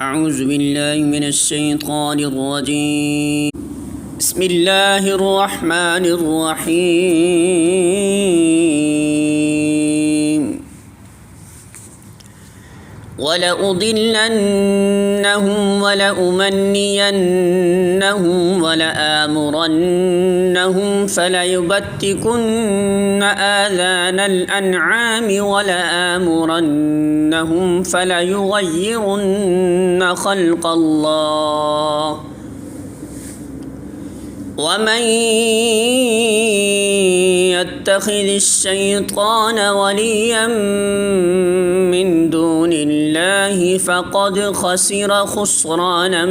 اعوذ باللہ من الشیطان الرجیم بسم اللہ الرحمن الرحیم وَلَأُضِلَّنَّهُمْ وَلَأُمَنِّيَنَّهُمْ وَلَآمُرَنَّهُمْ فَلَيُبَتِّكُنَّ آذَانَ الْأَنْعَامِ وَلَآمُرَنَّهُمْ فَلَيُغَيِّرُنَّ خَلْقَ اللَّهِ وَمَن يَتَّخِذِ الشَّيْطَانَ وَلِيًّا مِّن دُونِ اللَّهِ فَقَدْ خَسِرَ خُسْرَانًا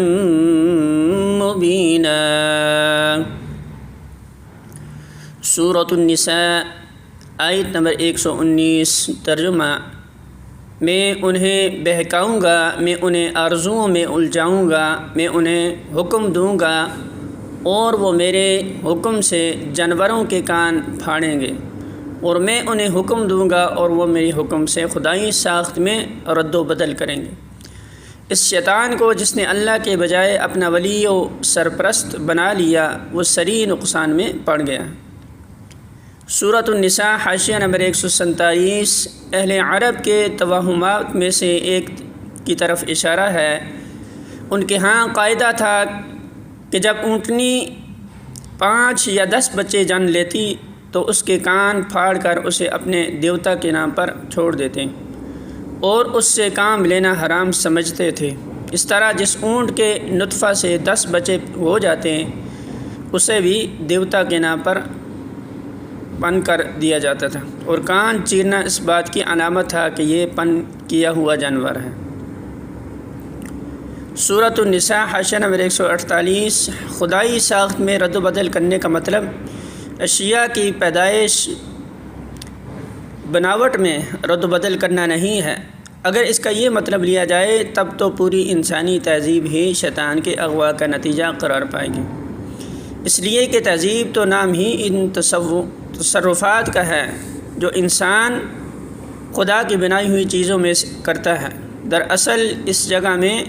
مُّبِينًا۔ سورۃ النساء آیت نمبر 119۔ ترجمہ: میں انہیں بہکاؤں گا، میں انہیں آرزوؤں میں الجھاؤں گا، میں انہیں حکم دوں گا اور وہ میرے حکم سے جانوروں کے کان پھاڑیں گے، اور میں انہیں حکم دوں گا اور وہ میری حکم سے خدائی ساخت میں رد و بدل کریں گے۔ اس شیطان کو جس نے اللہ کے بجائے اپنا ولی و سرپرست بنا لیا، وہ سری نقصان میں پڑ گیا۔ سورۃ النساء حاشیہ نمبر 147 اہل عرب کے توہمات میں سے ایک کی طرف اشارہ ہے۔ ان کے ہاں قاعدہ تھا کہ جب اونٹنی 5 یا 10 بچے جن لیتی تو اس کے کان پھاڑ کر اسے اپنے دیوتا کے نام پر چھوڑ دیتے اور اس سے کام لینا حرام سمجھتے تھے۔ اس طرح جس اونٹ کے نطفہ سے 10 بچے ہو جاتے ہیں اسے بھی دیوتا کے نام پر پن کر دیا جاتا تھا، اور کان چیرنا اس بات کی علامت تھا کہ یہ پن کیا ہوا جانور ہے۔ سورۃ النساء حاشیہ نمبر 148 خدائی ساخت میں رد و بدل کرنے کا مطلب اشیاء کی پیدائش بناوٹ میں رد و بدل کرنا نہیں ہے۔ اگر اس کا یہ مطلب لیا جائے تب تو پوری انسانی تہذیب ہی شیطان کے اغوا کا نتیجہ قرار پائے گی، اس لیے کہ تہذیب تو نام ہی ان تصرفات کا ہے جو انسان خدا کی بنائی ہوئی چیزوں میں کرتا ہے۔ دراصل اس جگہ میں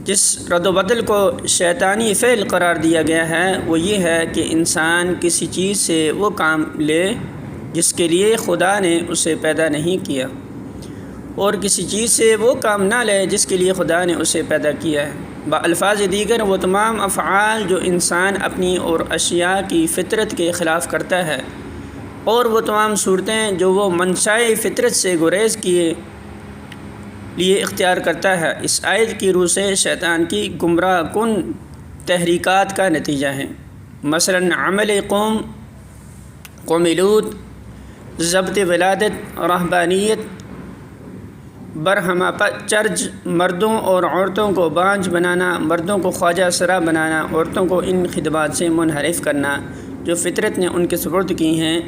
جس رد و بدل کو شیطانی فعل قرار دیا گیا ہے وہ یہ ہے کہ انسان کسی چیز سے وہ کام لے جس کے لیے خدا نے اسے پیدا نہیں کیا، اور کسی چیز سے وہ کام نہ لے جس کے لیے خدا نے اسے پیدا کیا ہے۔ بالفاظ دیگر وہ تمام افعال جو انسان اپنی اور اشیاء کی فطرت کے خلاف کرتا ہے، اور وہ تمام صورتیں جو وہ منشائے فطرت سے گریز کیے لیے اختیار کرتا ہے، اس آیت کی روح سے شیطان کی گمراہ کن تحریکات کا نتیجہ ہیں۔ مثلاً عمل قوم لوط، ضبط ولادت، رہبانیت، برہمہ چرچ، مردوں اور عورتوں کو بانجھ بنانا، مردوں کو خواجہ سرا بنانا، عورتوں کو ان خدمات سے منحرف کرنا جو فطرت نے ان کے سپرد کی ہیں،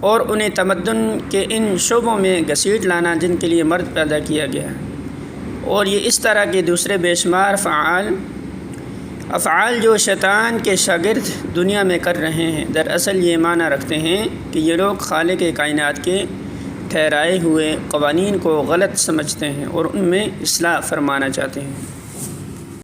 اور انہیں تمدن کے ان شعبوں میں گھسیٹ لانا جن کے لیے مرد پیدا کیا گیا ہے۔ اور یہ اس طرح کے دوسرے بے شمار افعال جو شیطان کے شاگرد دنیا میں کر رہے ہیں، دراصل یہ معنی رکھتے ہیں کہ یہ لوگ خالق کائنات کے ٹھہرائے ہوئے قوانین کو غلط سمجھتے ہیں اور ان میں اصلاح فرمانا چاہتے ہیں۔